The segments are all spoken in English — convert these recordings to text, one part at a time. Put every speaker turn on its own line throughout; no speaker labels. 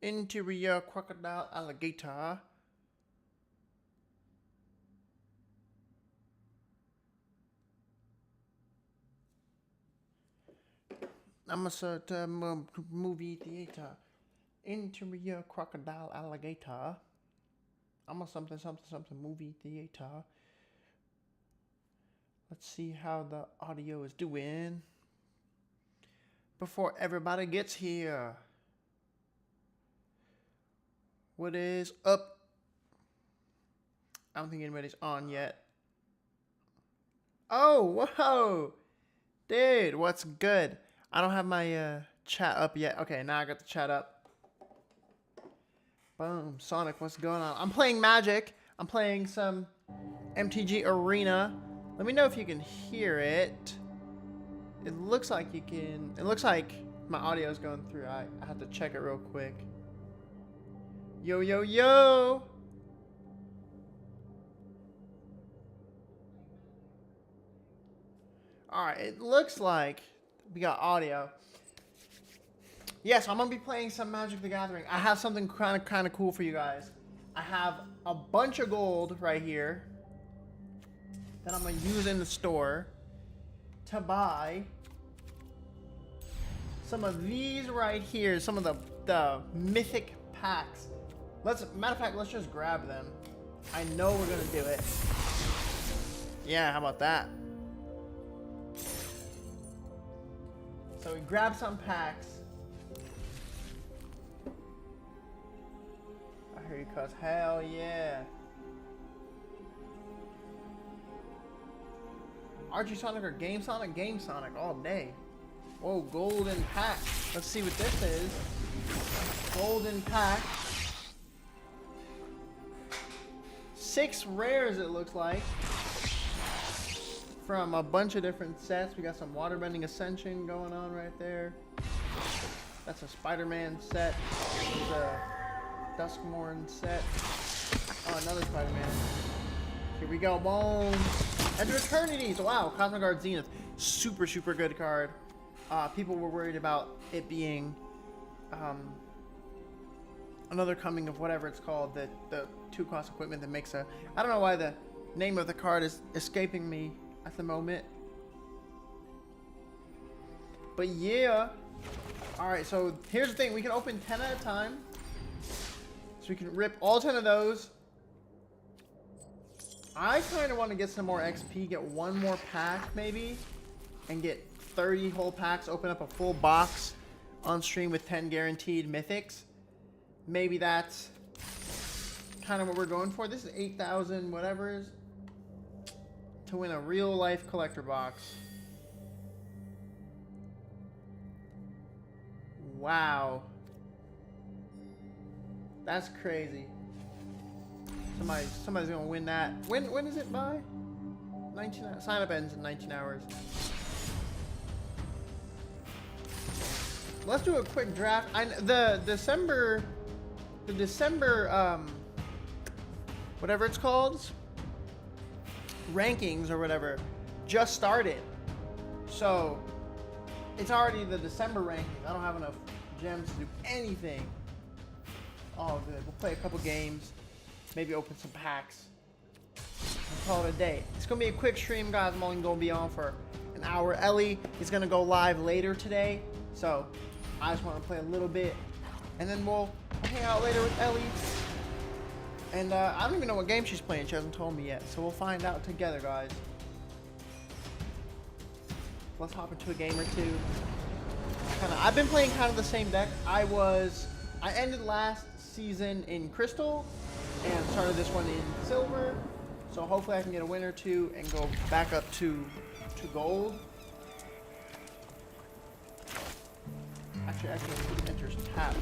Interior crocodile alligator. I'm a certain movie theater. Interior crocodile alligator. I'm a something movie theater. Let's see how the audio is doing before everybody gets here. What is up? I don't think anybody's on yet. Oh, whoa! Dude, what's good? I don't have my chat up yet. Okay, now I got the chat up. Boom. Sonic, what's going on? I'm playing Magic. I'm playing some MTG Arena. Let me know if you can hear it. It looks like you can. It looks like my audio is going through. I have to check it real quick. Yo, yo, yo! Alright, it looks like we got audio. Yes, I'm gonna be playing some Magic the Gathering. I have something kind of cool for you guys. I have a bunch of gold right here that I'm gonna use in the store to buy some of these right here, some of the mythic packs. Matter of fact, let's just grab them. I know we're gonna do it. Yeah, how about that? So we grab some packs. I hear you cuss. Hell yeah. Archie Sonic or Game Sonic? Game Sonic all day. Whoa, golden pack. Let's see what this is. Golden pack. 6 rares it looks like. From a bunch of different sets. We got some Waterbending Ascension going on right there. That's a Spider-Man set. There's a Duskmorn set. Oh, another Spider-Man. Here we go. Boom. Enter Eternities. Wow. Cosmic Guard Zenith. Super, super good card. People were worried about it being another coming of whatever it's called. The 2-cost equipment that makes a... I don't know why the name of the card is escaping me at the moment. But yeah. Alright, so here's the thing. We can open 10 at a time. So we can rip all 10 of those. I kind of want to get some more XP. Get one more pack maybe. And get 30 whole packs. Open up a full box on stream with 10 guaranteed mythics. Maybe that's kind of what we're going for. This is 8,000 whatever is. To win a real life collector box. Wow. That's crazy. Somebody's gonna win that. When is it by? 19 hours. Sign up ends in 19 hours. Let's do a quick draft. The December whatever it's called, rankings or whatever, just started. So it's already the December rankings. I don't have enough gems to do anything. Oh, good. We'll play a couple games, maybe open some packs, and call it a day. It's gonna be a quick stream, guys. I'm only gonna be on for an hour. Ellie is gonna go live later today, so I just want to play a little bit, and then we'll hang out later with Ellie. And I don't even know what game she's playing. She hasn't told me yet. So we'll find out together, guys. Let's hop into a game or two. I've been playing kind of the same deck. I ended last season in Crystal and started this one in Silver. So hopefully I can get a win or two and go back up to Gold. Actually, enters tapped.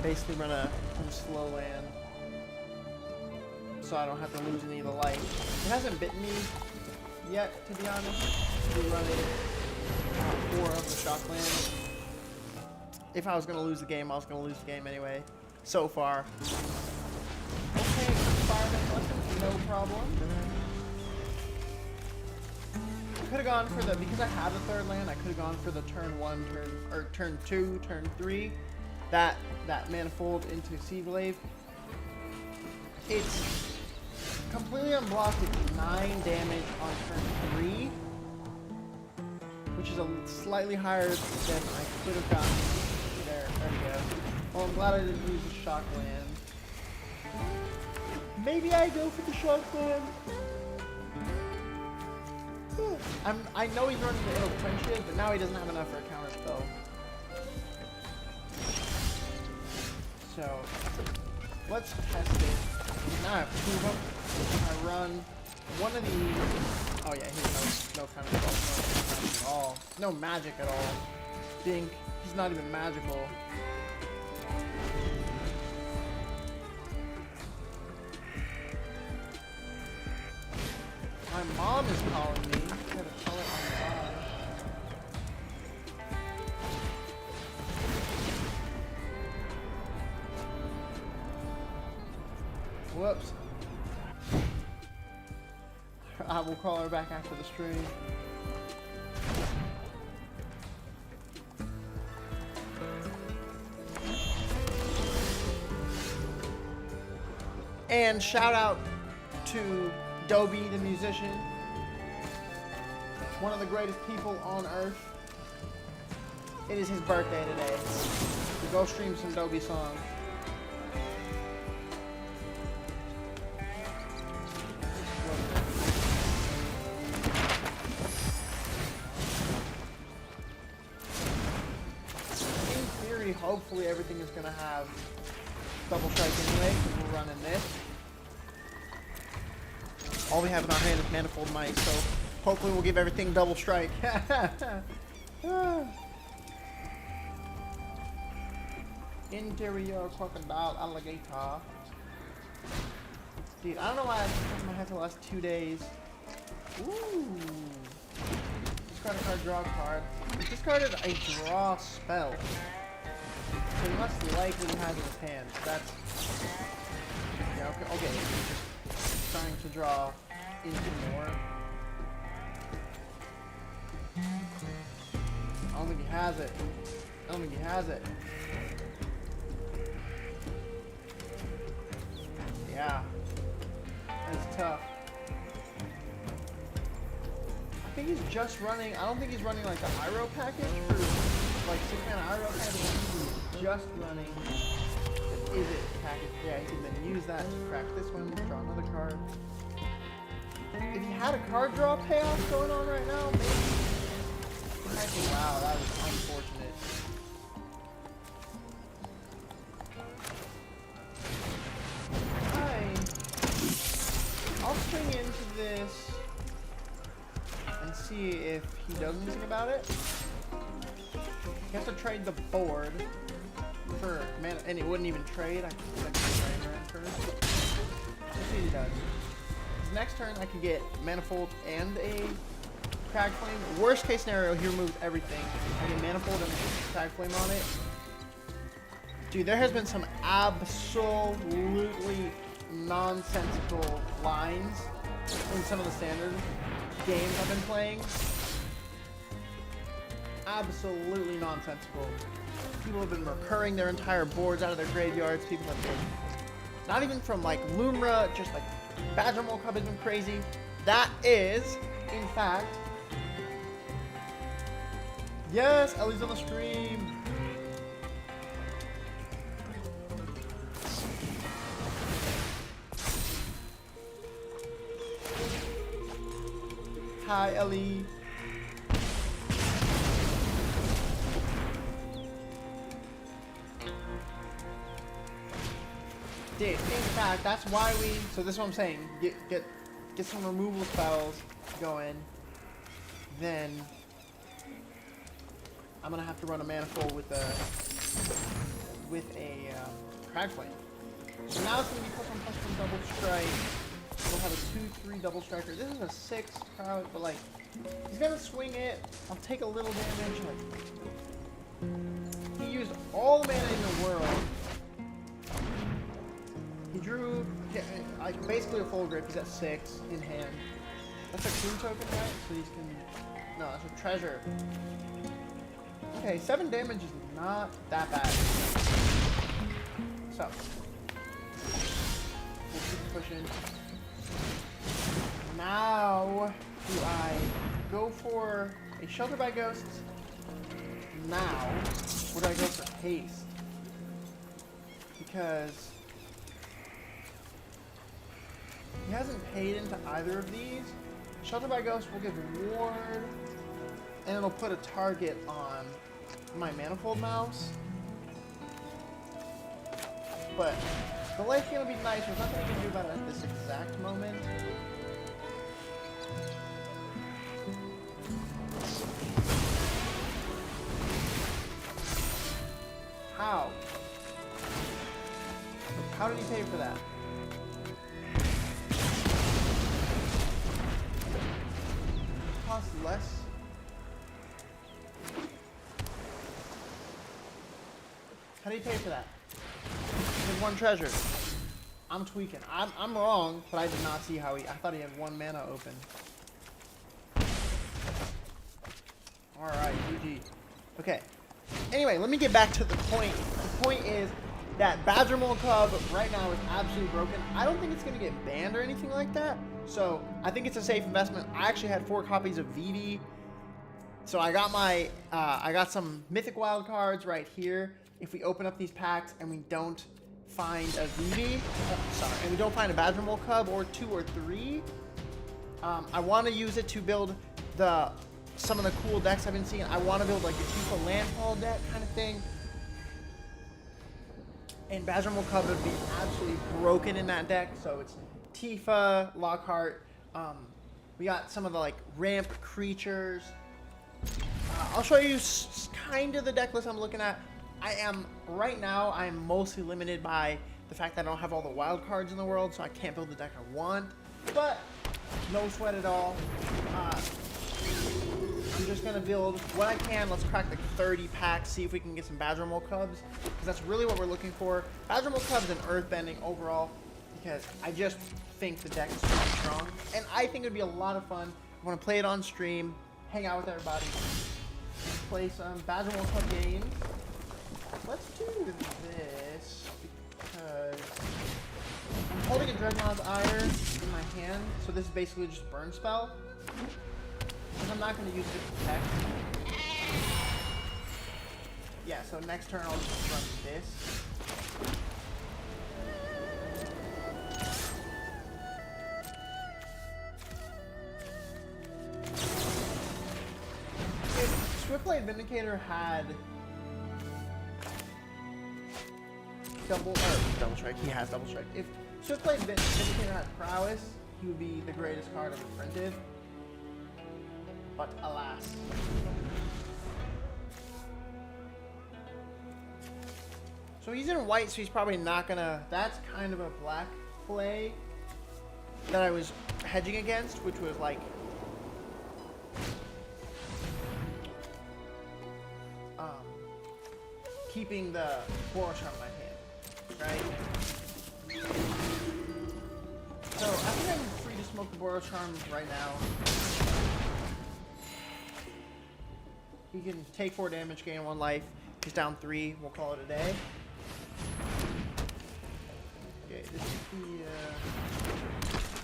Basically run a slow land. So I don't have to lose any of the life. It hasn't bitten me yet, to be honest. We're running 4 of the shock lands. If I was going to lose the game, I was going to lose the game anyway. So far. Okay, Fireman Lessons, no problem. I could have gone for because I have the 3rd land, I could have gone for the turn 1, turn 2, turn 3. that Manifold into Seed Glaive. It's completely unblocked at 9 damage on turn 3, which is a slightly higher than I could have gotten. There we go. Well, I'm glad I didn't use the Shock Land. Maybe I go for the Shock Land. I know he's running the It'll Quench it, but now he doesn't have enough for a counter spell. So, let's test it. Now I have 2 of them. I run one of these. Oh yeah, he's no kind of spell, no magic at all. No magic at all. Dink. He's not even magical. My mom is calling me. I gotta tell her I'm live. Whoops. I will call her back after the stream. And shout out to Dobie the musician, one of the greatest people on earth. It is his birthday today. So go stream some Dobie songs. In theory, hopefully everything is going to have double strike anyway, because we're running this. All we have in our hand is Manifold Might, so hopefully we'll give everything double strike. Interior crocodile alligator. Dude, I don't know why I took my head for the last 2 days. Ooh. Discard a card, draw a card. He discarded a draw spell. So he must likely have it in his hand. That's... Yeah, okay. He's just trying to draw into more. I don't think he has it. Yeah. That's tough. I think he's just running... I don't think he's running like the Iroh package for like 6-mana Iroh package. He's just running the Is It package. Yeah, he can then use that to crack this one, draw another card. If he had a card draw payoff going on right now, maybe. Wow, that was unfortunate. I'll swing into this and see if he does anything about it. He has to trade the board for mana, and it wouldn't even trade. I could trade first. Let's see what he does. His next turn, I could get Manifold and a Crag Flame. Worst case scenario, he removes everything. I get Manifold and a Crag Flame on it. Dude, there has been some absolutely nonsensical lines in some of the standard games I've been playing. Absolutely nonsensical. People have been recurring their entire boards out of their graveyards. People have been, not even from like Lumra, just like Badger Mole Cub has been crazy. That is, in fact, yes, Ellie's on the stream. Hi, Ellie. Dude, in fact, that's why we. So this is what I'm saying. Get some removal spells going. Then I'm gonna have to run a Manifold with a Crag Flame. So now it's gonna be +1/+1 double strike. We'll have a 2/3 double striker. This is a 6 probably, but like he's gonna swing it. I'll take a little damage. Like he used all the mana in the world. He drew like basically a full grip. He's at 6 in hand. That's a crew token, right? So he can. No, that's a treasure. Okay, 7 damage is not that bad. So we'll keep pushing. Now, do I go for a Shelter by Ghosts now, or do I go for haste? Because he hasn't paid into either of these. Shelter by Ghosts will give ward, and it'll put a target on my Manifold Mouse. But the light's gonna be nice. There's nothing I can do about it at this exact moment. How? How did he pay for that? Costs less. How did he pay for that? There's one treasure. I'm tweaking. I'm wrong, but I did not see how he. I thought he had 1 mana open. All right, GG. Okay. Anyway, let me get back to the point. The point is that Badger Mole Cub right now is absolutely broken. I don't think it's going to get banned or anything like that. So I think it's a safe investment. I actually had 4 copies of Vivi. So I got my, I got some Mythic Wild cards right here. If we open up these packs and we don't find a Vivi, and we don't find a Badger Mole Cub or 2 or 3, I want to use it to build some of the cool decks I've been seeing. I want to build like a Tifa Landfall deck kind of thing. And Badger Mole Cub would be absolutely broken in that deck. So it's Tifa, Lockhart. We got some of the like ramp creatures. I'll show you kind of the deck list I'm looking at. Right now, I'm mostly limited by the fact that I don't have all the wild cards in the world, so I can't build the deck I want. But no sweat at all. I'm just going to build what I can. Let's crack like 30 packs, see if we can get some Badger Mole Cubs, because that's really what we're looking for. Badger Mole Cubs and Earthbending overall, because I just think the deck is super strong. And I think it would be a lot of fun. I want to play it on stream, hang out with everybody, play some Badger Mole Cub games. Let's do this, because I'm holding a Dreadnought's Ire in my hand, so this is basically just a burn spell. I'm not going to use it to protect. Yeah, so next turn I'll just run this. If Swiftblade Vindicator had double strike, he has double strike. If Swiftblade Vindicator had prowess, he would be the greatest card ever printed. But alas. So he's in white, so he's probably not gonna. That's kind of a black play that I was hedging against, which was like keeping the Boros Charm in my hand, right? So I think I'm free to smoke the Boros Charm right now. He can take 4 damage, gain 1 life. He's down 3. We'll call it a day. Okay, this is the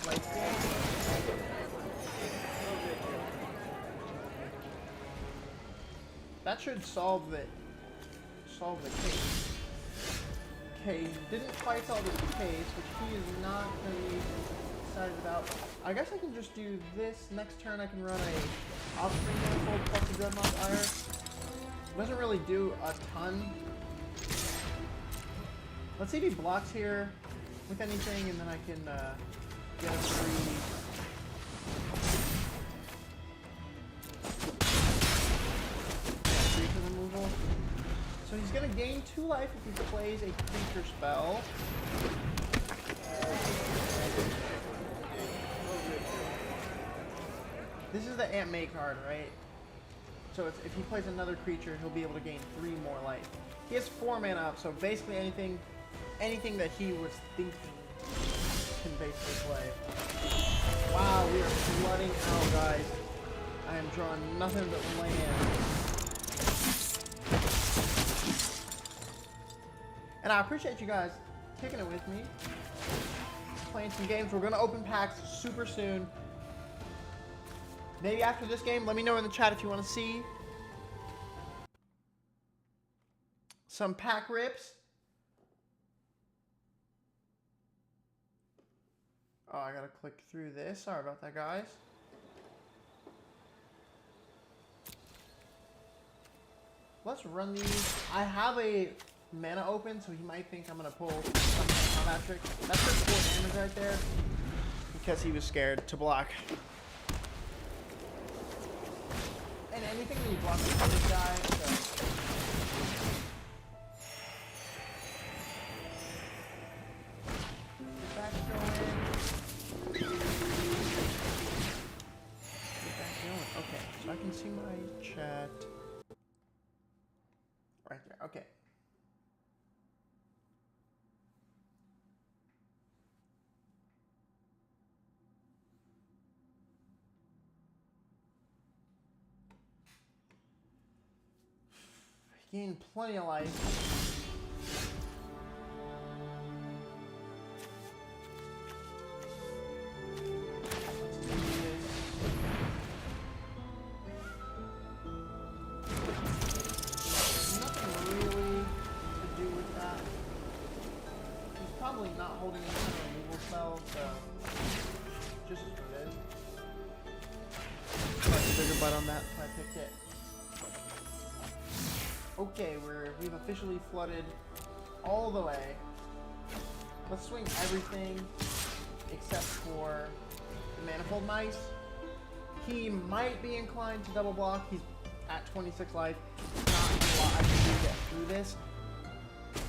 life gain. That should solve the case. Okay, didn't quite solve the case, which he is not really excited about. I guess I can just do this. Next turn I can run a Offspring Manifold plus the Dreadnought's Ire. Doesn't really do a ton. Let's see if he blocks here with anything, and then I can get a free. Creature removal. So he's gonna gain 2 life if he plays a creature spell. This is the Aunt May card, right? So if he plays another creature, he'll be able to gain 3 more life. He has 4 mana up, so basically anything that he was thinking can basically play. Wow, we are flooding out, guys. I am drawing nothing but land. And I appreciate you guys kicking it with me, playing some games. We're gonna open packs super soon. Maybe after this game, let me know in the chat if you want to see some pack rips. Oh, I gotta click through this. Sorry about that, guys. Let's run these. I have a mana open, so he might think I'm gonna pull some combat trick. That's for 4 damage right there, because he was scared to block. And anything that you block with this guy, so. Get back going. Get back going. Okay, so I can see my chat. Right there, okay. Gained plenty of life. Nothing really to do with that. He's probably not holding any kind of removal spell, so just as what it is. Press the bigger butt on that, so I picked it. Okay, we've officially flooded all the way. Let's swing everything except for the Manifold Mice. He might be inclined to double block. He's at 26 life. Not a lot I can do to get through this. I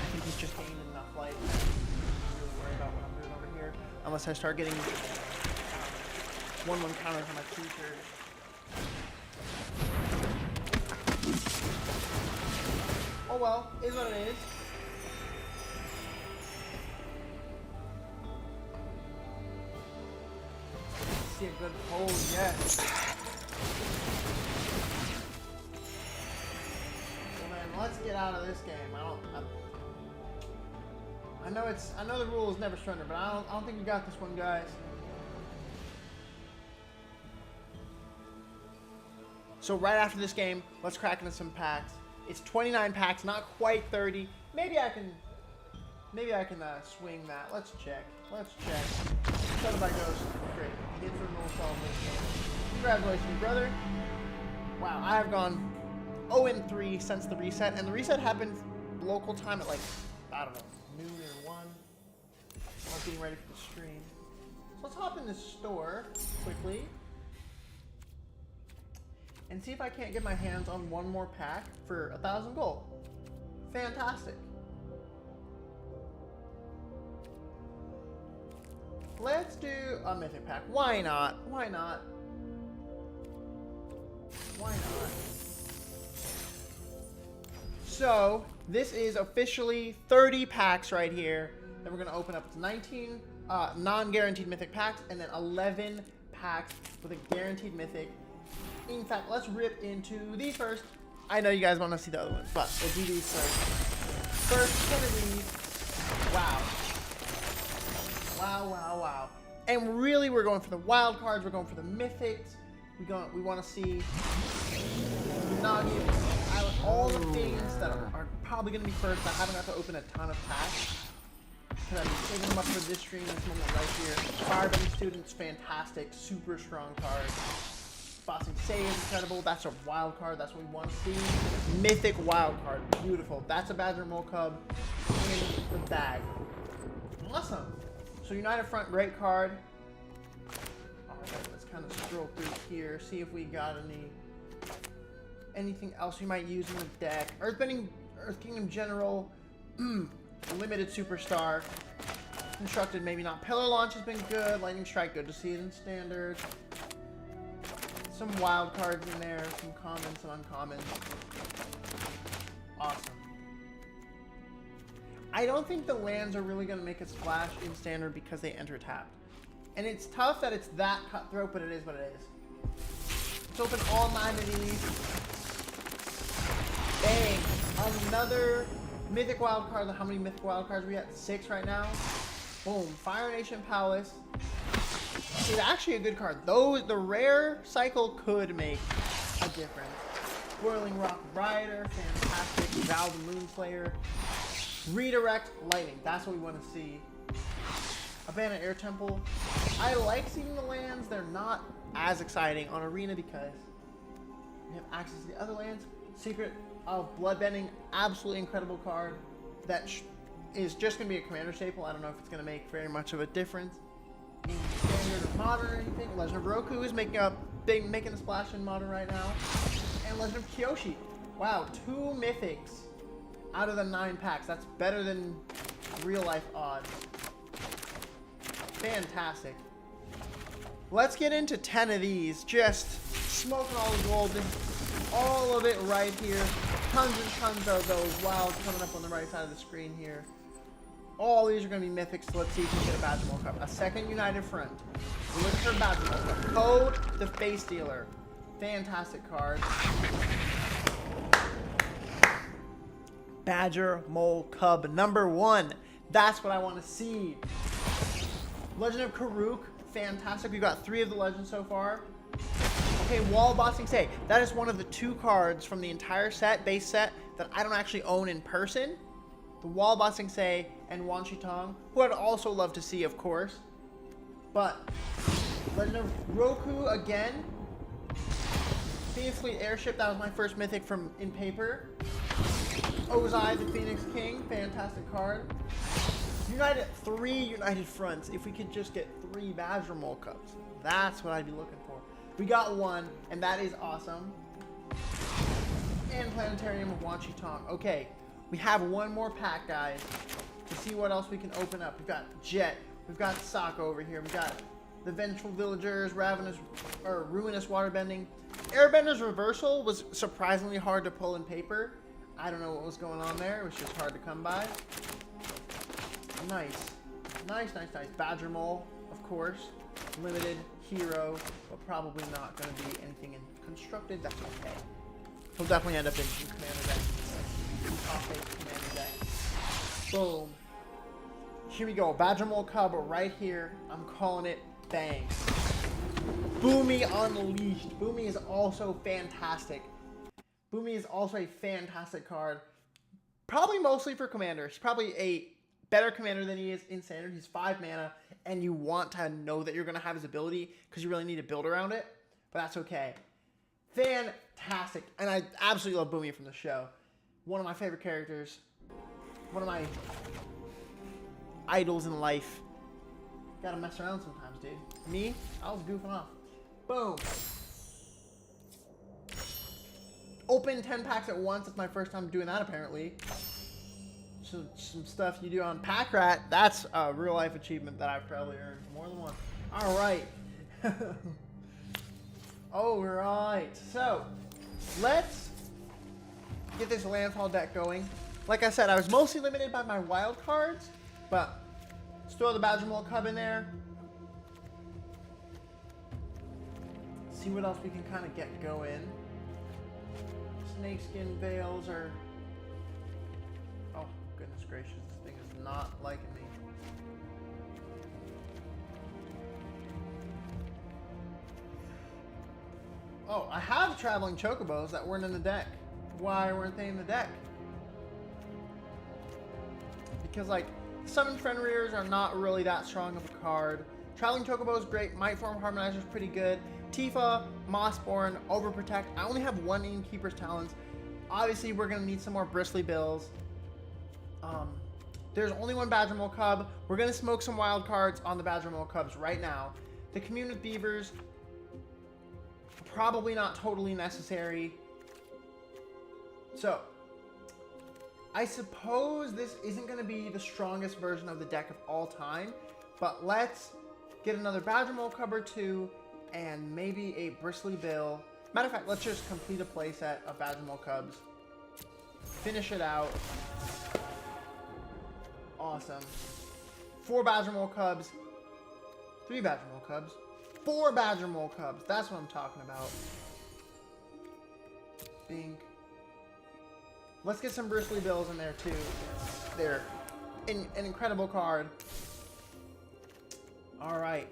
think he's just gained enough life. I'm not really worried about what I'm doing over here. Unless I start getting 1/1 counters on my creatures. Oh well, is what it is. See a good hold, yes. So then let's get out of this game. I know the rule is never surrender, but I don't think we got this one, guys. So right after this game, let's crack into some packs. It's 29 packs, not quite 30. Maybe I can swing that. Let's check. Shut by goes. Great. Hits for no solve this game. Congratulations, brother. Wow, I have gone 0-3 since the reset, and the reset happened local time at like, I don't know, noon or 1. I was getting ready for the stream. So let's hop in this store quickly and see if I can't get my hands on one more pack for 1,000 gold. Fantastic. Let's do a mythic pack. Why not? Why not? Why not? So, this is officially 30 packs right here that we're going to open up. It's 19 non-guaranteed mythic packs and then 11 packs with a guaranteed mythic. In fact, let's rip into these first. I know you guys want to see the other ones, but we'll do these first. First, 10 of these. Wow. Wow, wow, wow. And really, we're going for the wild cards. We're going for the mythics. We want to see nuggets, all the things that are probably going to be first. I haven't got to open a ton of packs because I've been saving them up for this stream, this moment right here. Firebending Student's fantastic, super strong card. Bossing Save, incredible. That's a wild card. That's what we want to see. Mythic wild card. Beautiful. That's a Badger Mole Cub in the bag. Awesome. So United Front, great card. Alright, let's kind of scroll through here, see if we got anything else we might use in the deck. Earth Kingdom General, limited superstar. Constructed, maybe not. Pillar Launch has been good. Lightning Strike, good to see it in standard. Some wild cards in there, some commons, some uncommons. Awesome. I don't think the lands are really going to make a splash in standard because they enter tapped. And it's tough that it's that cutthroat, but it is what it is. Let's open all 9 of these. Bang! Another Mythic wild card. How many mythic wild cards we at? 6 right now. Boom. Fire Nation Palace. It's actually a good card. The rare cycle could make a difference. Whirling Rock Rider, fantastic. Val the Moonslayer. Redirect Lightning. That's what we want to see. Abandoned Air Temple. I like seeing the lands. They're not as exciting on Arena because we have access to the other lands. Secret of Bloodbending. Absolutely incredible card. That is just going to be a commander staple. I don't know if it's going to make very much of a difference in standard or modern or anything. Legend of Roku is making a splash in modern right now. And Legend of Kyoshi. Wow, 2 mythics out of the 9 packs. That's better than real life odds. Fantastic. Let's get into 10 of these. Just smoking all the gold. All of it right here. Tons and tons of those wilds coming up on the right side of the screen here. All these are going to be mythics. So let's see if we can get a Badgermole Cup. A second United Front. Look for Badgermole Cup. Code the Face Dealer. Fantastic card. Badger Mole Cub number 1. That's what I want to see. Legend of Karuk. Fantastic. We've got 3 of the legends so far. Okay, Wall Bossing Say. That is one of the 2 cards from the entire set, base set, that I don't actually own in person. The Wall Bossing Say and Wan Shi Tong, who I'd also love to see, of course. But Legend of Roku again. Phoenix Fleet Airship. That was my first mythic from in paper. Ozai the Phoenix King. Fantastic card. 3 United Fronts. If we could just get 3 Badgermole Cups. That's what I'd be looking for. We got 1, and that is awesome. And Planetarium of Wan Shi Tong. Okay, we have 1 more pack, guys, to see what else we can open up. We've got Jet. We've got Sokka over here. We've got the Vengeful Villagers, Ruinous Waterbending. Airbenders Reversal was surprisingly hard to pull in paper. I don't know what was going on there. It was just hard to come by. Nice. Nice. Badgermole, of course. Limited, hero, but probably not going to be anything in constructed. That's okay. He'll definitely end up in commander deck. Commander deck. Boom. Here we go. Badgermole Cub right here. I'm calling it bang. Boomy Unleashed. Boomy is also fantastic. Boomy is also a fantastic card. Probably mostly for commander. He's probably a better commander than he is in standard. He's 5 mana, and you want to know that you're going to have his ability because you really need to build around it, but that's okay. Fantastic. And I absolutely love Boomy from the show. One of my favorite characters. One of my idols in life. Gotta mess around sometimes, dude. Me, I was goofing off. Boom. Open 10 packs at once. It's my first time doing that, apparently. Some stuff you do on Pack Rat. That's a real life achievement that I've probably earned more than once. All right. All right. So let's get this landfall deck going. Like I said, I was mostly limited by my wild cards, but let's throw the Badgermole Cub in there. See what else we can kind of get going. Snakeskin Veils are... Oh, goodness gracious. This thing is not liking me. Oh, I have Traveling Chocobos that weren't in the deck. Why weren't they in the deck? Because, like, Summon Fenrir's are not really that strong of a card. Traveling Chocobo is great. Might Form Harmonizer is pretty good. Tifa, Mossborn, Overprotect. I only have 1 Innkeeper's Talents. Obviously, we're going to need some more Bristly Bills. There's only 1 Badgermole Cub. We're going to smoke some wild cards on the Badgermole Cubs right now. The Commune with Beavers, probably not totally necessary. So, I suppose this isn't going to be the strongest version of the deck of all time, but let's get another Badgermole Cub or 2 and maybe a Bristly Bill. Matter of fact, let's just complete a playset of Badgermole Cubs. Finish it out. Awesome. 4 Badgermole Cubs. 3 Badgermole Cubs. 4 Badgermole Cubs. That's what I'm talking about. Bink. Let's get some Bristly Bills in there too. They're an incredible card. All right.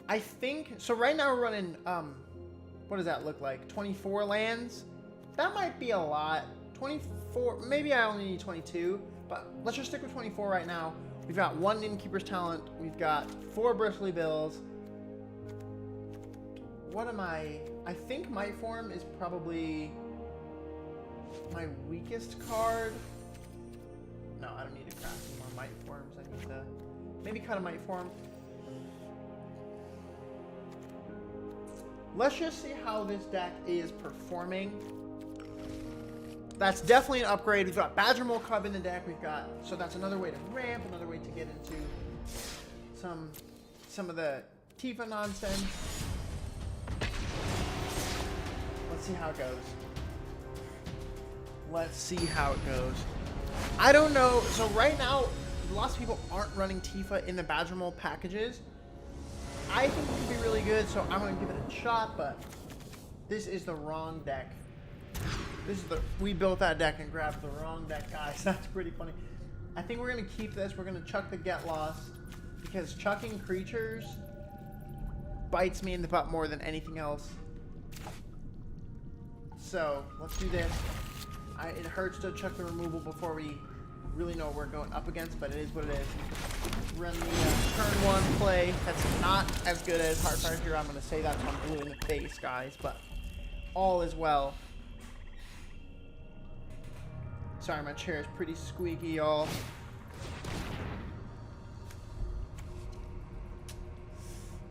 I think, so right now we're running, what does that look like? 24 lands? That might be a lot. 24, maybe I only need 22, but let's just stick with 24 right now. We've got 1 Innkeeper's Talent. We've got 4 Bristly Bills. What am I think Might Form is probably my weakest card. No, I don't need to craft any more Might Forms. I need to maybe cut a Might Form. Let's just see how this deck is performing. That's definitely an upgrade. We've got Badger Mole Cub in the deck. We've got, so that's another way to ramp, another way to get into some of the Tifa nonsense. Let's see how it goes. Let's see how it goes. I don't know. So right now, lots of people aren't running Tifa in the Badger Mole packages. I think it could be really good, so I'm going to give it a shot, but this is the wrong deck. We built that deck and grabbed the wrong deck, guys. That's pretty funny. I think we're going to keep this. We're going to chuck the Get Lost, because chucking creatures bites me in the butt more than anything else. So, let's do this. It hurts to chuck the removal before we really know what we're going up against, but it is what it is. Run the turn 1 play. That's not as good as Heartfire Hero. I'm going to say that so I'm blue in the face, guys, but all is well. Sorry, my chair is pretty squeaky, y'all.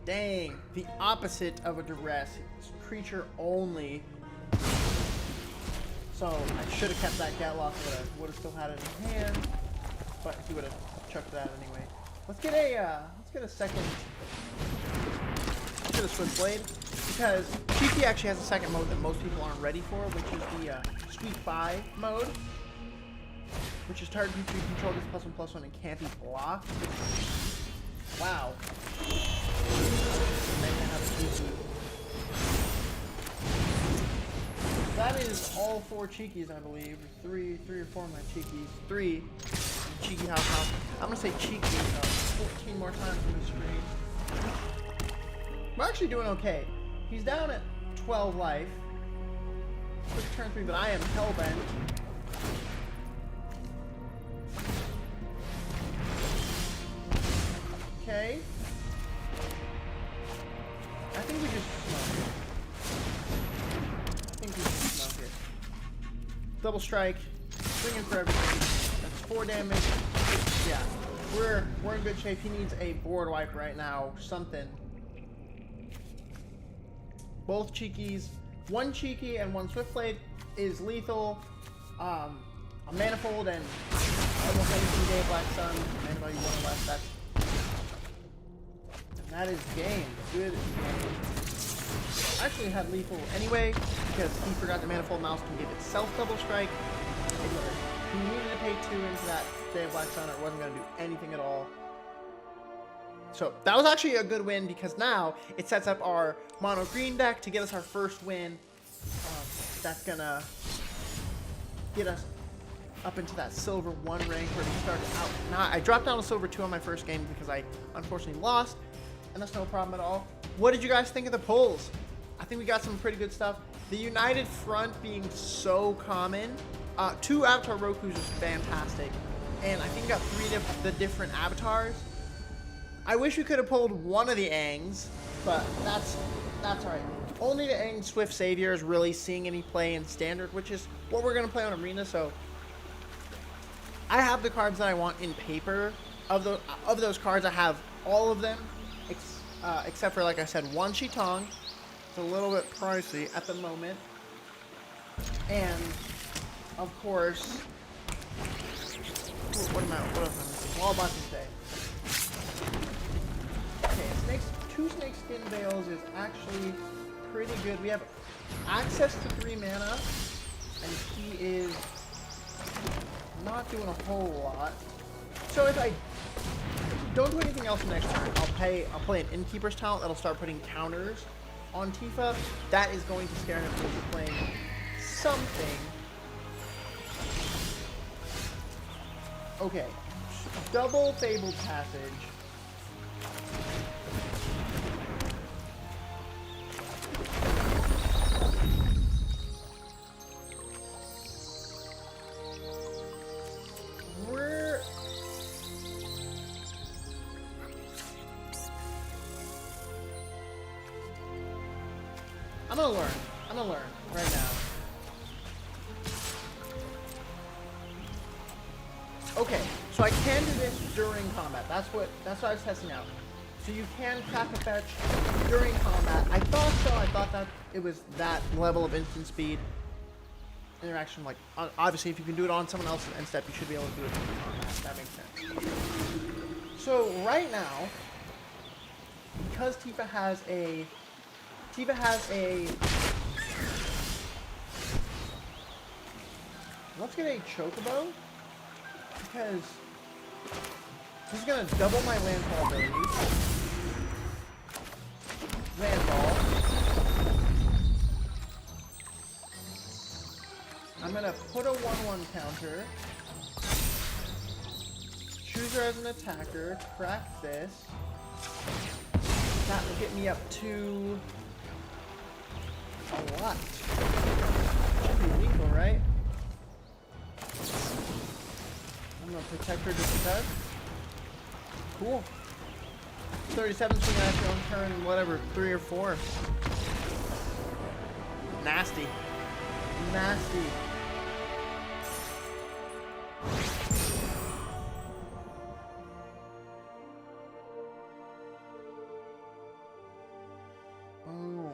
Dang, the opposite of a duress. It's creature only. So I should have kept that Get Lost. Would have still had it in hand, but he would have chucked that anyway. Let's get a second. Let's get a Switchblade, because Cheeky actually has a second mode that most people aren't ready for, which is the Sweet 5 mode, which is target creature you control gets +1/+1 and can't be blocked. Wow. And then you have a Cheeky. That is all 4 Cheekies, I believe. Three or four of my Cheekies. 3 Cheeky House. I'm gonna say Cheeky 14 more times on the screen. We're actually doing okay. He's down at 12 life. Quick turn 3, but I am hellbent. Okay. I think we just smoke it. Double strike, swing in for everything. That's 4 damage. Yeah, we're in good shape. He needs a board wipe right now. Something. Both Cheekies, 1 Cheeky and 1 Swiftblade is lethal. A Manifold and almost anything Day of Black Sun. Mana value 1 or less. And that is game. Good game. Actually had lethal anyway, because he forgot the Manifold Mouse can give itself double strike. He needed to pay 2 into that Day of Black Sun, or it wasn't going to do anything at all. So that was actually a good win, because now it sets up our mono green deck to get us our first win. That's going to get us up into that silver 1 rank where we started out. Now, I dropped down to silver 2 on my first game because I unfortunately lost, and that's no problem at all. What did you guys think of the polls? I think we got some pretty good stuff. The United Front being so common. 2 Avatar Roku's is fantastic. And I think we got 3 of the different avatars. I wish we could have pulled one of the Aangs, but that's alright. Only the Aang Swift Savior is really seeing any play in Standard, which is what we're going to play on Arena, so I have the cards that I want in paper. Of those cards, I have all of them, except for, like I said, 1 Shitong. It's a little bit pricey at the moment. And, of course, what am I missing? Wallboxing Day. Okay, 2 Snakeskin Veils is actually pretty good. We have access to 3 mana, and he is not doing a whole lot. So if I don't do anything else next turn, I'll play an Innkeeper's Talent that'll start putting counters on Tifa. That is going to scare him into playing something. Okay. Double Fabled Passage. I'm gonna learn. I'm gonna learn right now. Okay, so I can do this during combat. That's what I was testing out. So you can craft a fetch during combat. I thought so. I thought that it was that level of instant speed interaction. Like obviously, if you can do it on someone else's end step, you should be able to do it during combat. That makes sense. So right now, because Tifa has a let's get a Chocobo, because he's gonna double my landfall abilities. Landfall. I'm gonna put a 1/1 counter. Choose her as an attacker. Crack this. That will get me up to a lot. Should be lethal, right? I'm gonna protect her just because. Cool. 37 swing at on turn, whatever, 3 or 4. Nasty. Nasty. Boom.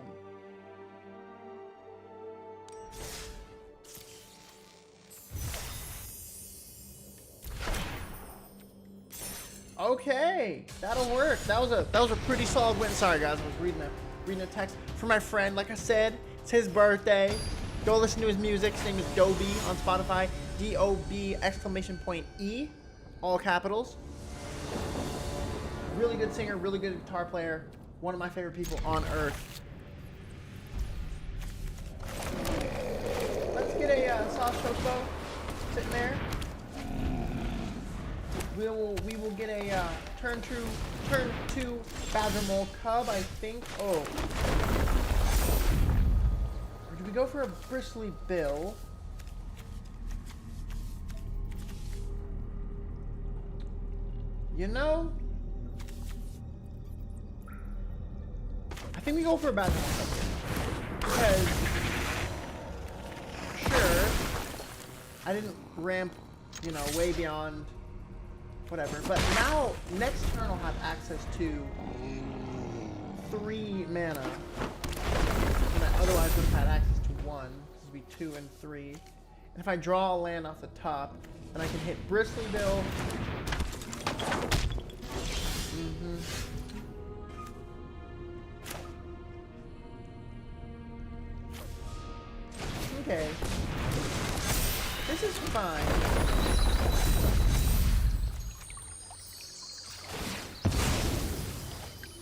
Okay, that'll work. That was a pretty solid win. Sorry guys, I was reading a text from my friend. Like I said, it's his birthday. Go listen to his music. His name is Dobie on Spotify. DOB!E, all capitals. Really good singer, really good guitar player. One of my favorite people on earth. Let's get a soft Chocobo sitting there. We will get a turn 2 Badgermole Cub, I think. Oh. Or do we go for a Bristly Bill? You know, I think we go for a Badgermole Cub here. Because, sure, I didn't ramp, you know, way beyond whatever, but now next turn I'll have access to 3 mana, and I otherwise would have had access to 1. This would be 2 and 3. And if I draw a land off the top, then I can hit Bristly Bill. Okay, this is fine.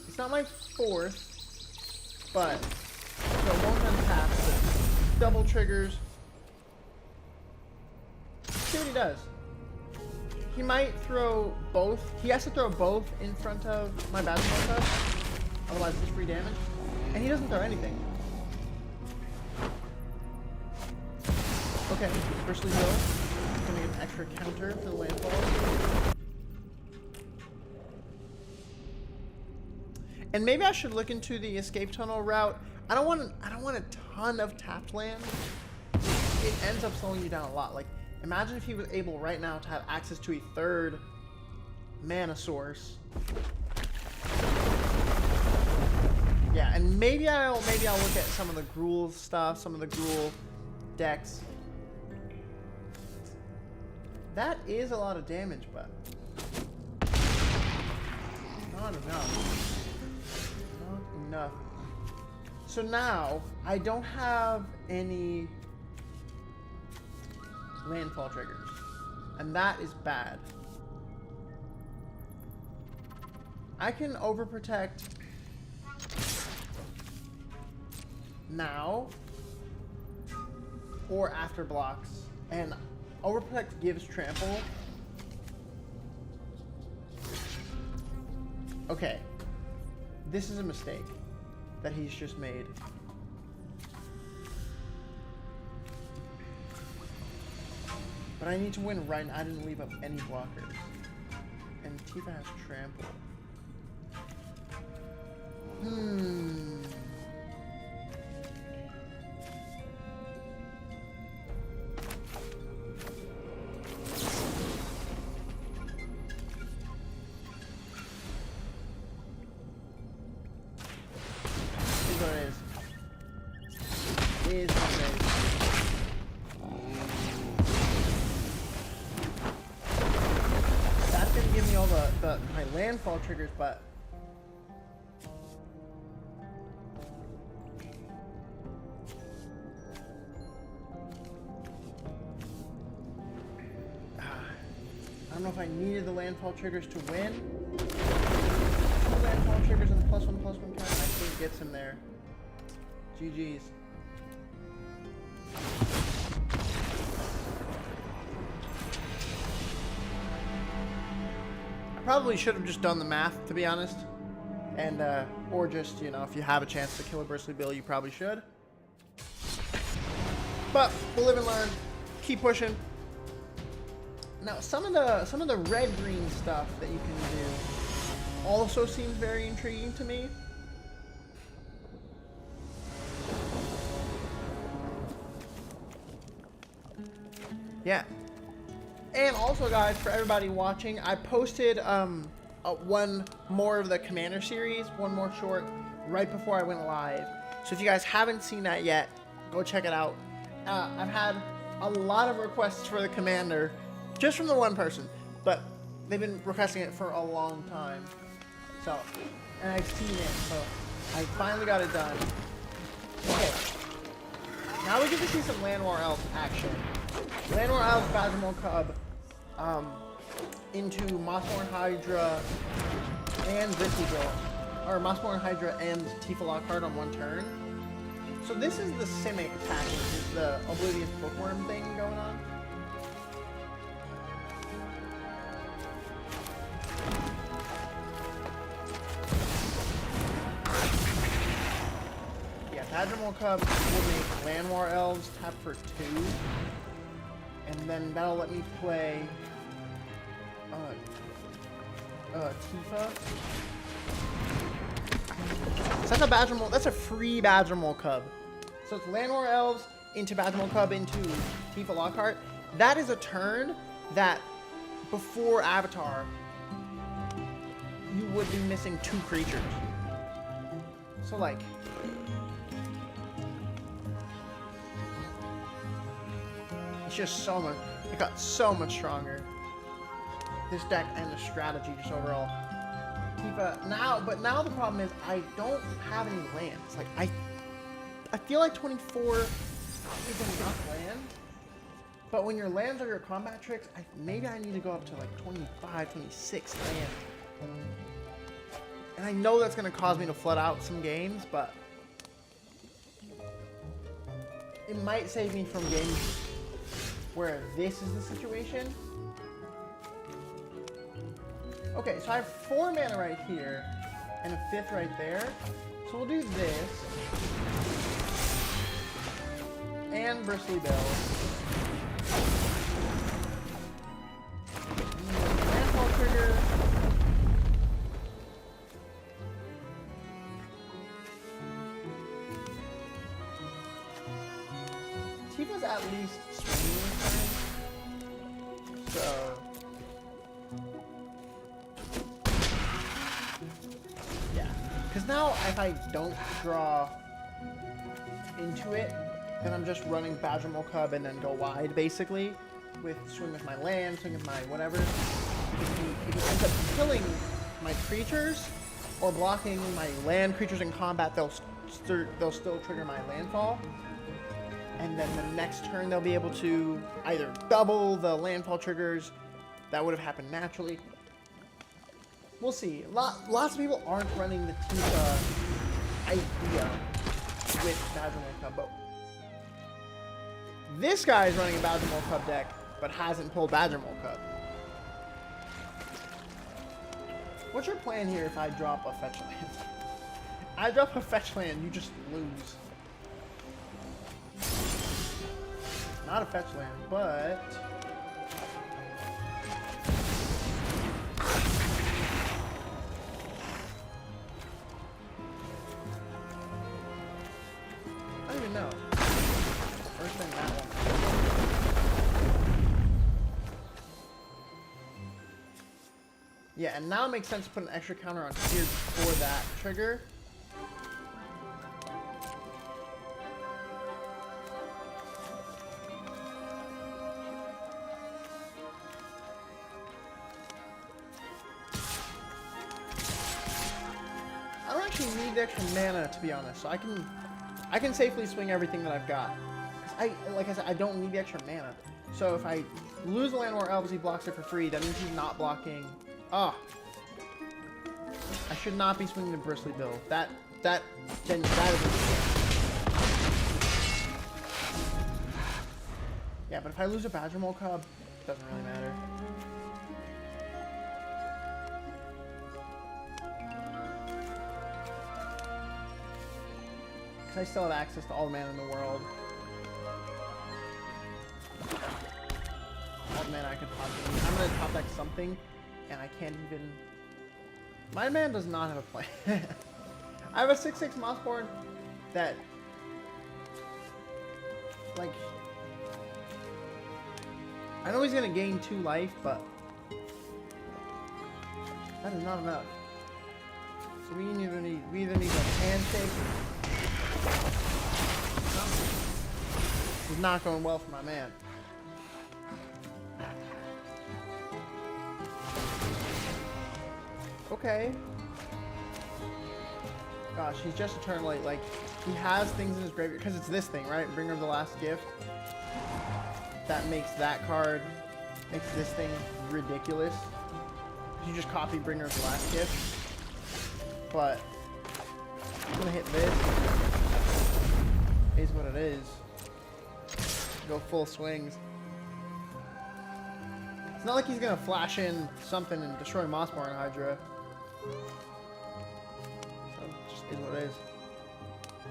It's not my 4th, but so 1 untap, so double triggers. See what he does. He might throw both. He has to throw both in front of my Badgermole Cub, otherwise it's free damage. And he doesn't throw anything. Okay, Bristly Bill. Gonna get an extra counter for the landfall. And maybe I should look into the escape tunnel route. I don't want a ton of tapped land. It ends up slowing you down a lot. Like, imagine if he was able right now to have access to a 3rd mana source. Yeah, and maybe I'll look at some of the Gruul stuff, some of the Gruul decks. That is a lot of damage, but not enough. Enough. So now I don't have any landfall triggers, and that is bad. I can overprotect now or after blocks, and overprotect gives trample, Okay. This is a mistake that he's just made. But I need to win right now. I didn't leave up any blockers. And Tifa has trample. Here's what it is. Here's what it is. That's gonna give me all my landfall triggers, but I don't know if I needed the landfall triggers to win. 2 landfall triggers and the +1/+1 count. I think it gets him there. GG's. I probably should have just done the math, to be honest. And, or just, you know, if you have a chance to kill a Bristly Bill, you probably should. But we'll live and learn. Keep pushing. Now, some of the red-green stuff that you can do also seems very intriguing to me. Yeah. And also, guys, for everybody watching, I posted one more of the Commander series, one more short, right before I went live. So if you guys haven't seen that yet, go check it out. I've had a lot of requests for the Commander, just from the one person, but they've been requesting it for a long time. So, and I've seen it, so I finally got it done. Okay. Now we get to see some Llanowar Elves action. Llanowar Elves Badgermole Cub into Mossborn Hydra and Bristly Bill, or Mossborn Hydra and Tifa Lockhart on one turn. So this is the Simic package, is the Oblivious Bookworm thing going on. Yeah, Badgermole Cub will make Llanowar Elves tap for 2. And then that'll let me play Tifa. So that's a Badgermole. That's a free Badgermole Cub. So it's Llanowar Elves into Badgermole Cub into Tifa Lockhart. That is a turn that before Avatar you would be missing 2 creatures. So like. It's just so much. It got so much stronger. This deck and the strategy just overall. Tifa now, but now the problem is I don't have any lands. Like I feel like 24 is enough land. But when your lands are your combat tricks, maybe I need to go up to like 25, 26 land. And I know that's going to cause me to flood out some games, but it might save me from games where this is the situation. Okay, so I have 4 mana right here and a 5th right there. So we'll do this and Bristly Bill. Landfall trigger. Tifa's at least swinging this time. So yeah. Because now if I don't draw into it, then I'm just running Badgermole Cub and then go wide basically. With swing with my land, swing with my whatever. If he ends up killing my creatures or blocking my land creatures in combat, they'll still trigger my landfall. And then the next turn they'll be able to either double the landfall triggers that would have happened naturally. We'll see. Lots of people aren't running the Tifa idea with Badgermole Cub, but this guy is running a Badgermole Cub deck, but hasn't pulled Badgermole Cub. What's your plan here if I drop a fetch land? I drop a fetch land, you just lose. Not a fetch land, but... I don't even know. First thing that one. Yeah, and now it makes sense to put an extra counter on here for that trigger. I don't actually need the extra mana, to be honest, so I can safely swing everything that I've got. Like I said, I don't need the extra mana. So if I lose a land where Elves, he blocks it for free, that means he's not blocking. Ah, I should not be swinging the Bristly Bill. That is a mistake. Yeah, but if I lose a Badger Mole Cub, it doesn't really matter. Because I still have access to all the mana in the world. All the mana I could possibly. I'm gonna top deck something. And I can't even... My man does not have a plan. I have a 6/6 Mossborn that... Like... I know he's gonna gain 2 life, but... That is not enough. So we either need a handshake... This is not going well for my man. Okay. Gosh, he's just a turn late. Like, he has things in his graveyard. Because it's this thing, right? Bringer of the Last Gift. That makes that card, makes this thing ridiculous. You just copy Bringer of the Last Gift. But, I'm gonna hit this. Is what it is. Go full swings. It's not like he's gonna flash in something and destroy Mossborn Hydra. So it just is what it is.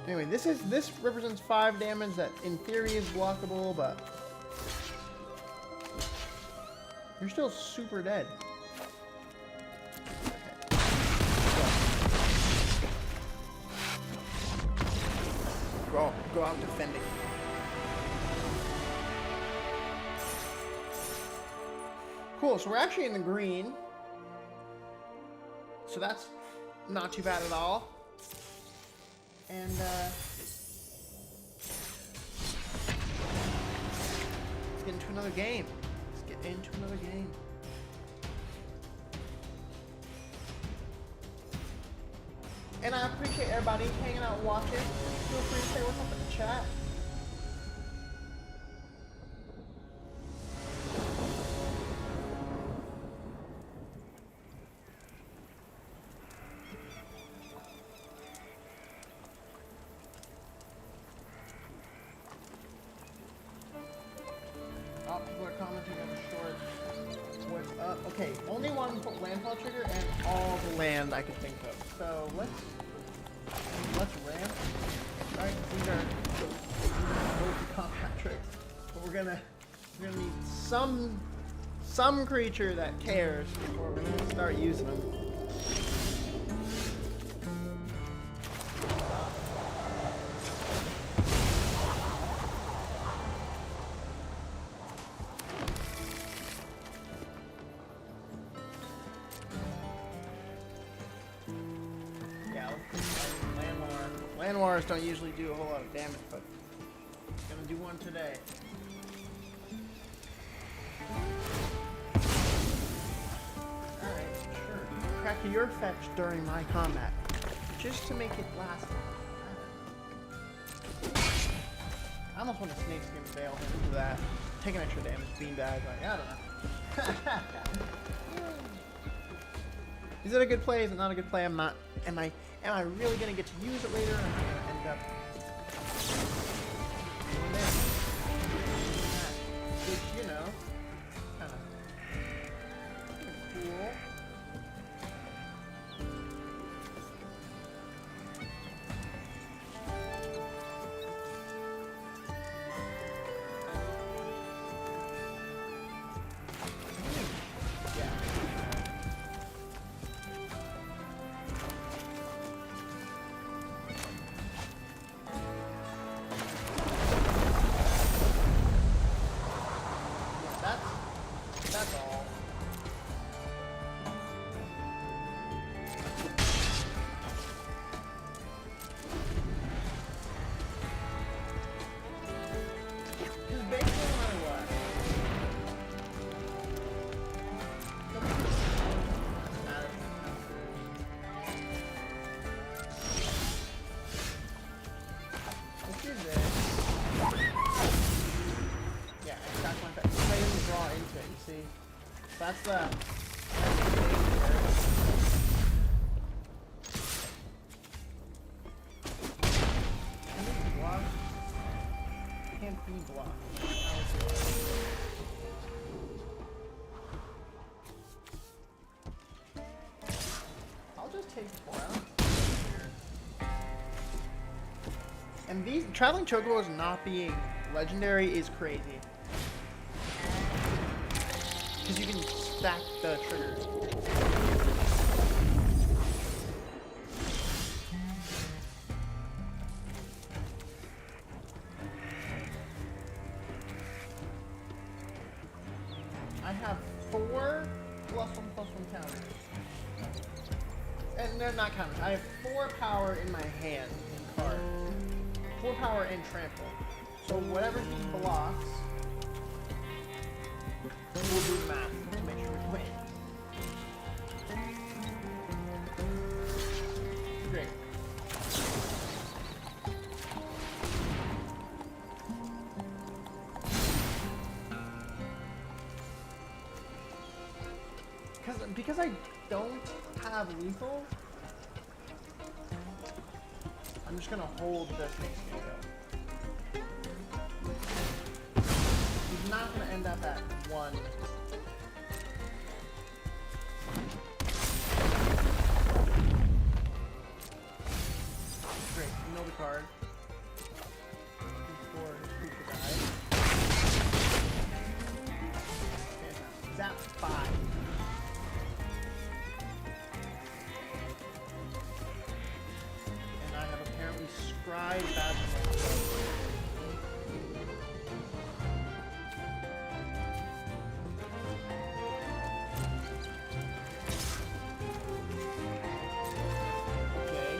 Anyway, this represents 5 damage that in theory is blockable, but you're still super dead. Okay. Go out defending. Cool, so we're actually in the green. So that's not too bad at all. And, let's get into another game. And I appreciate everybody hanging out and watching. Feel free to say what's up in the chat. People are commenting on the short. What's up? Okay, only one landfall trigger and all the land I could think of. So let's ramp. Right, these are multi-combat tricks. But we're gonna need some creature that cares before we're gonna start using them. Landwars don't usually do a whole lot of damage, but I'm gonna do one today. Alright, sure. Crack your fetch during my combat. Just to make it last long. I almost want a snake skin bail into that. Take an extra damage, beanbag, like, I don't know. Is it a good play? Is it not a good play? Am I really gonna get to use it later? Or am I gonna end up doing this? Which, you know, kinda cool. That's the thing here. Can these be blocked? Can't be blocked. I'll just take 4 out. And these traveling chocobos not being legendary is crazy. Because you can stack the triggers. I have 4 +1/+1 counters. And they're not counters. I have 4 power in my hand in card. 4 power and trample. So whatever he blocks, we'll do the math to make sure we win. Great. Because I don't have lethal, I'm just gonna hold the Snake Scapegoat. He's not gonna end up at 1. Great, you know the card. Before creature dies. Fantastic. He's at 5. Scry Badminton. Okay.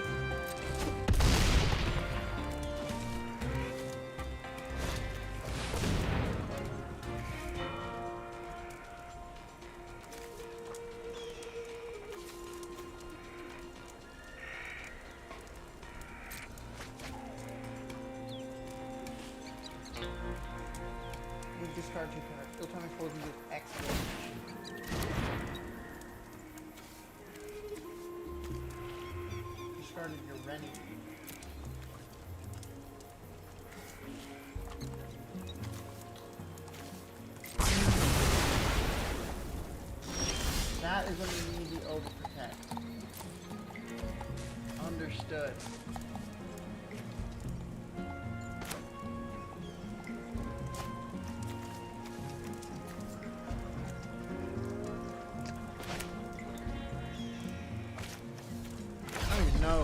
Discard 2 cards. Iltonic closes with X. Discarded your Rennie. That is when we need the overprotect. Understood. No.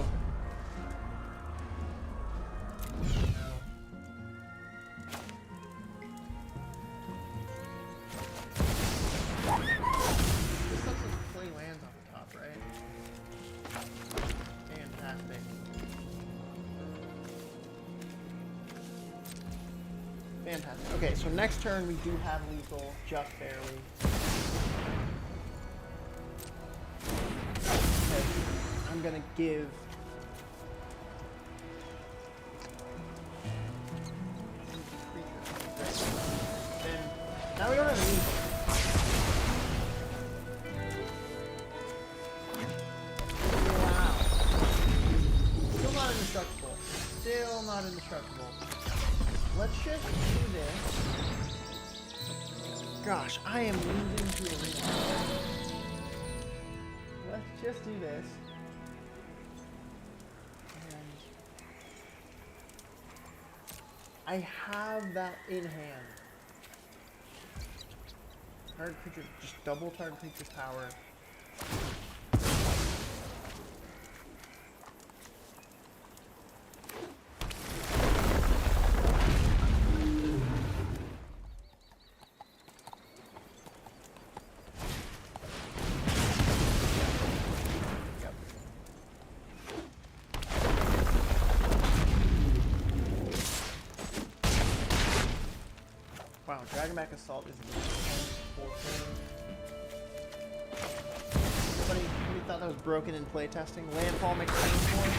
This lets us play lands on the top, right? Fantastic. Fantastic. Okay, so next turn we do have lethal, just barely. Okay, I'm gonna give now we don't have any. Wow. Still not indestructible. Still not indestructible. Let's just do this. Gosh, I am losing to Arena. Let's just do this. And I have that in hand. Target creature, just double target creature's power. Yep. Wow, Dragonback Assault is Somebody thought that was broken in playtesting. Landfall makes sense for it.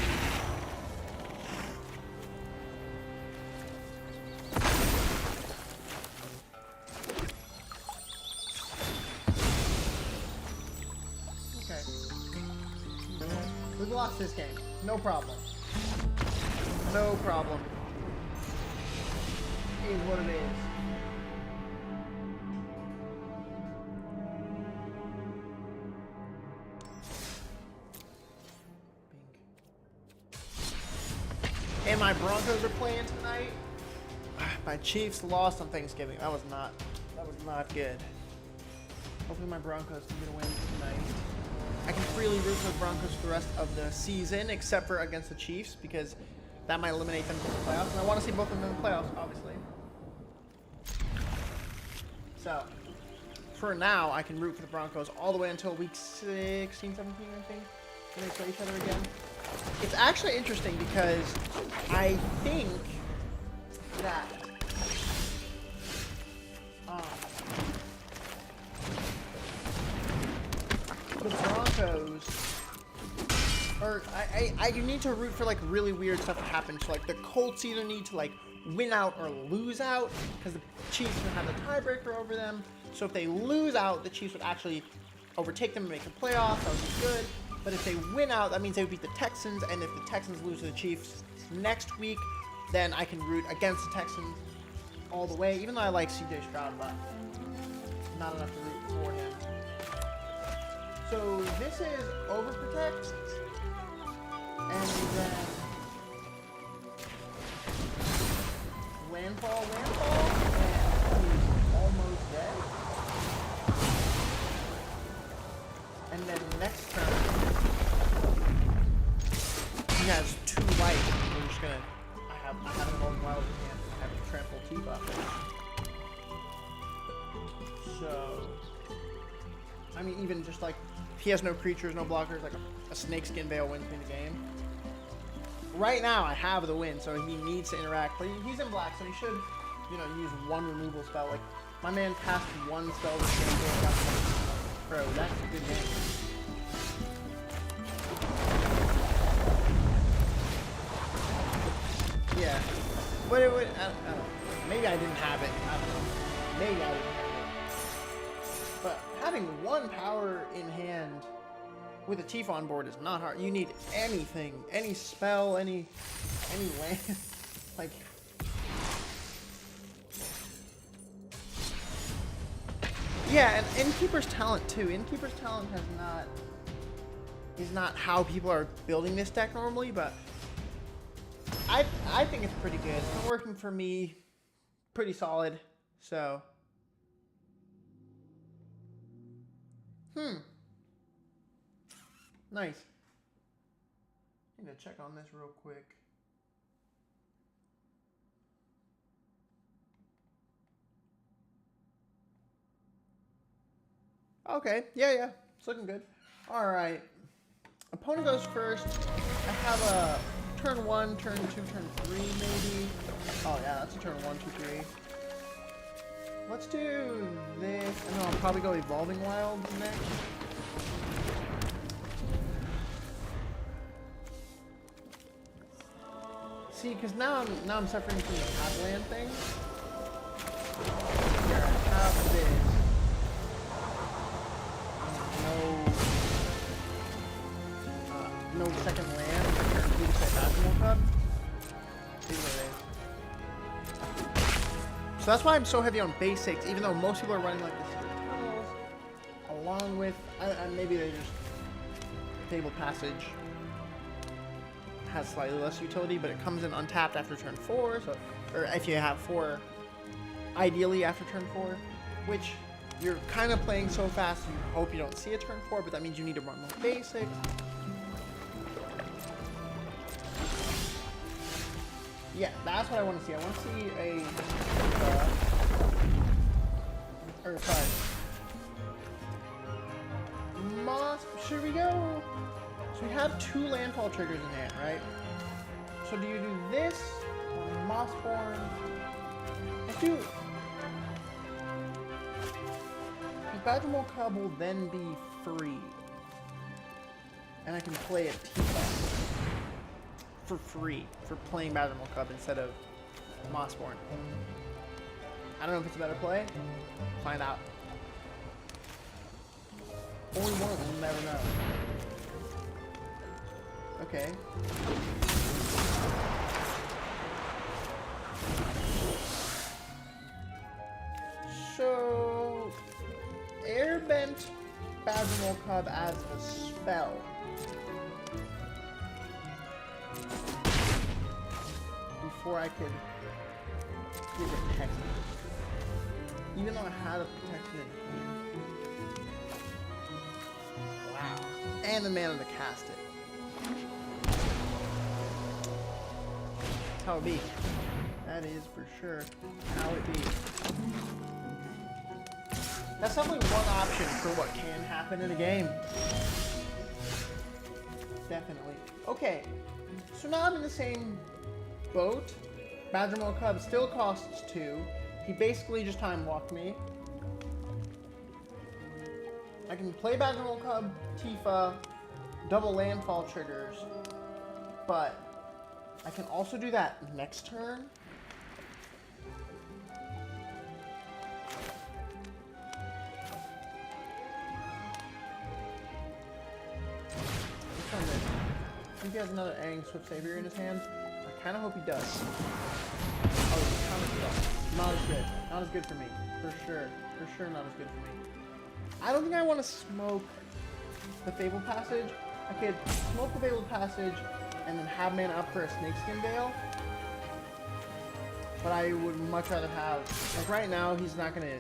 We lost this game. No problem. No problem. It is what it is. And my Broncos are playing tonight. My Chiefs lost on Thanksgiving. That was not good. Hopefully my Broncos can get a win tonight. I can freely root for the Broncos for the rest of the season, except for against the Chiefs, because that might eliminate them from the playoffs. And I want to see both of them in the playoffs, obviously. So, for now, I can root for the Broncos all the way until week 16, 17, I think, when they play each other again. It's actually interesting because I think that the Broncos, or I need to root for like really weird stuff to happen. So like the Colts either need to like win out or lose out, because the Chiefs would have the tiebreaker over them. So if they lose out, the Chiefs would actually overtake them and make the playoffs. That would be good. But if they win out, that means they would beat the Texans. And if the Texans lose to the Chiefs next week, then I can root against the Texans all the way. Even though I like CJ Stroud, but not enough to root for him. So this is Overprotect. And then Landfall, and he's almost dead. And then next turn, he has 2 life. We're just gonna, I have him going wild in hand. I have a trample T-buff. So, I mean, even just like, if he has no creatures, no blockers, like a Snakeskin Veil wins me the game. Right now, I have the win, so he needs to interact. But he's in black, so he should, you know, use 1 removal spell. Like, my man cast 1 spell this game. Bro, that's a good game. Yeah. But it would, I don't know. Maybe I didn't have it. I don't know. Maybe I didn't have it. But having 1 power in hand with a Tifa on board is not hard. You need anything, any spell, any land. Like, yeah, and Innkeeper's Talent too. Innkeeper's Talent is not how people are building this deck normally, but I think it's pretty good. It's been working for me pretty solid. So nice. I need to check on this real quick. Okay, yeah, it's looking good. All right, opponent goes first. I have a turn 1, turn 2, turn 3, maybe. Oh yeah, that's a turn 1, 2, 3. Let's do this, and then I'll probably go Evolving Wilds next. See, because now I'm suffering from the Tapland thing. Here, I have this. No second land. We just say Magical Cub. See what it is. So that's why I'm so heavy on basics, even though most people are running like this tunnels, along with maybe they just Table Passage has slightly less utility, but it comes in untapped after turn 4. So, or if you have 4, ideally after turn 4, which you're kind of playing so fast you hope you don't see a turn 4, but that means you need to run more basics. Yeah, that's what I want to see. I want to see a Moss. Should we go? So we have 2 landfall triggers in hand, right? So do you do this or Mossborn? Let's do. Badgermole Cub will then be free, and I can play it for free for playing Badgermole Cub instead of Mossborn. I don't know if it's a better play. Find out. Only one of them will never know. Okay. So, Airbent Badgermole Cub as a spell. Before I could give it protection. Even though I had a protection in hand. Wow. And the mana to cast it. That's how it be. That is for sure how it be. That's definitely one option for what can happen in a game. Definitely. Okay, so now I'm in the same boat. Badgermole Cub still costs 2. He basically just time walked me. I can play Badgermole Cub, Tifa, double landfall triggers, but I can also do that next turn. I think he has another Aang Swift Savior in his hand. I kind of hope he does. Oh, he's counter spell. Not as good. Not as good for me. For sure. For sure not as good for me. I don't think I want to smoke the Fabled Passage. I could smoke the Fabled Passage and then have mana up for a Snakeskin Veil. But I would much rather have, like right now, he's not gonna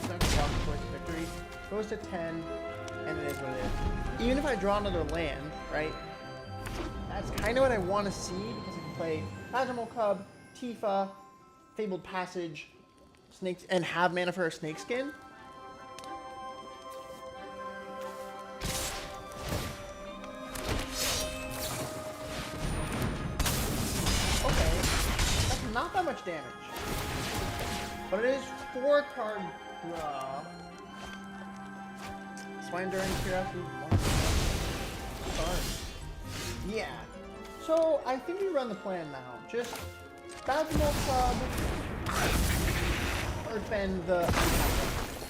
walk towards victory. Goes to 10, and it is what it is. Even if I draw another land, right? That's kind of what I want to see, because I can play Badgermole Cub, Tifa, Fabled Passage, Snakes, and have mana for a Snakeskin. Okay, that's not that much damage, but it is 4 card draw. Swine during Curiosity. Yeah. So I think we run the plan now. Just Badgermole Club, Earthbend the untapped land.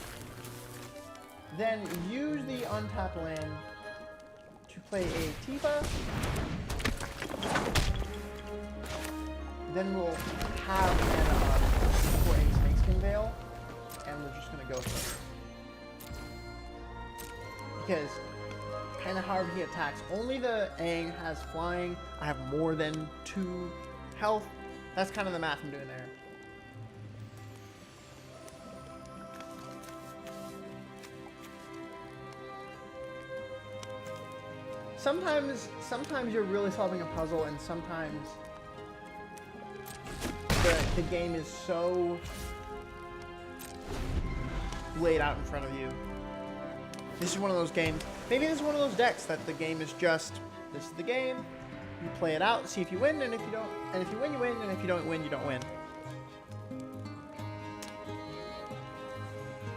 Then use the untapped land to play a Tifa. Then we'll have mana for a Snakeskin Veil, and we're just gonna go for it. Because kind of however he attacks. Only the Aang has flying. I have more than 2 health. That's kind of the math I'm doing there. Sometimes you're really solving a puzzle, and sometimes the game is so laid out in front of you. This is one of those games. Maybe this is one of those decks that the game is just, this is the game. You play it out, see if you win, and if you don't, and if you win, you win, and if you don't win, you don't win.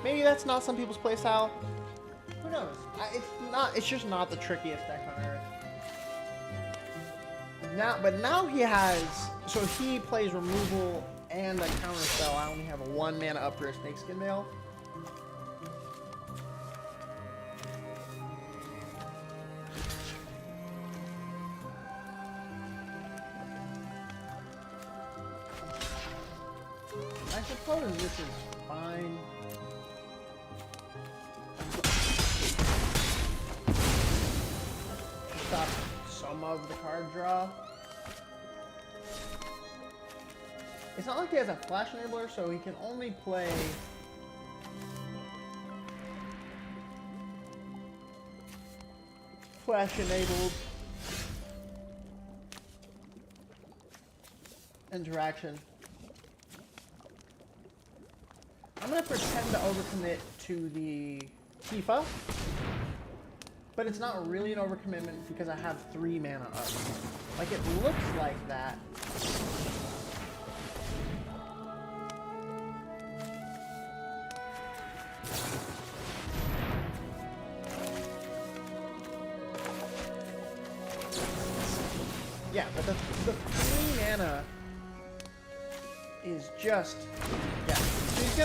Maybe that's not some people's playstyle. Who knows? It's just not the trickiest deck on earth. But now he has, so he plays removal and a counter spell. I only have a 1 mana up for a Snakeskin Veil. I suppose this is fine. Stop some of the card draw. It's not like he has a Flash Enabler, so he can only play Flash Enabled interaction. I'm going to pretend to overcommit to the Tifa, but it's not really an overcommitment because I have 3 mana up. Like, it looks like that. Yeah, but the 3 mana is just, yeah. So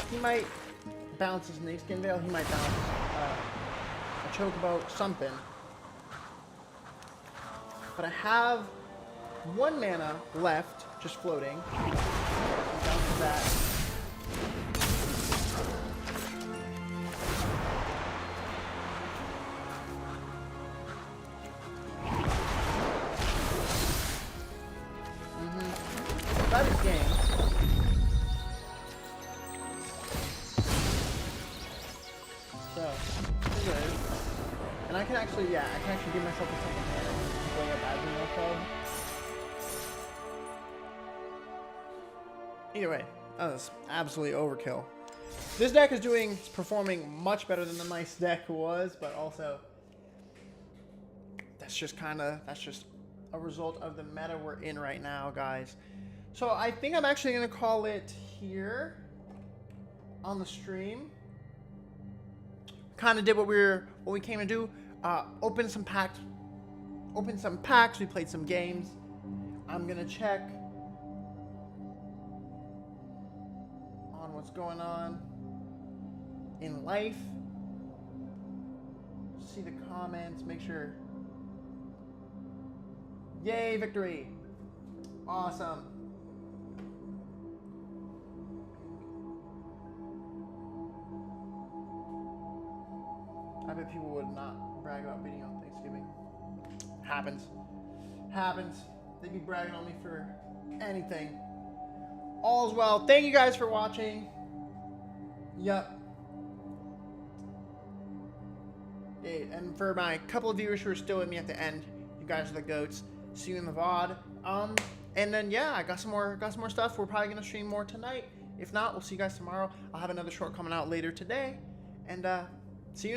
he might bounce his Snakeskin Veil, he might bounce a Chocobo, something. but I have 1 mana left, just floating. I'm down to that. That is game. So, here it is. And I can actually give myself a second mana and play up Azumarill Club. Either way, that was absolutely overkill. This deck is performing much better than the nice deck was, but also that's just a result of the meta we're in right now, guys. So I think I'm actually gonna call it here on the stream. Kind of did what we came to do. Open some packs. We played some games. I'm gonna check on what's going on in life. See the comments. Make sure. Yay, victory! Awesome. I bet people would not brag about beating on Thanksgiving. Happens. They'd be bragging on me for anything. All's well. Thank you guys for watching. Yep. And for my couple of viewers who are still with me at the end, you guys are the goats. See you in the VOD. And then yeah, I got some more stuff. We're probably gonna stream more tonight. If not, we'll see you guys tomorrow. I'll have another short coming out later today. And see you in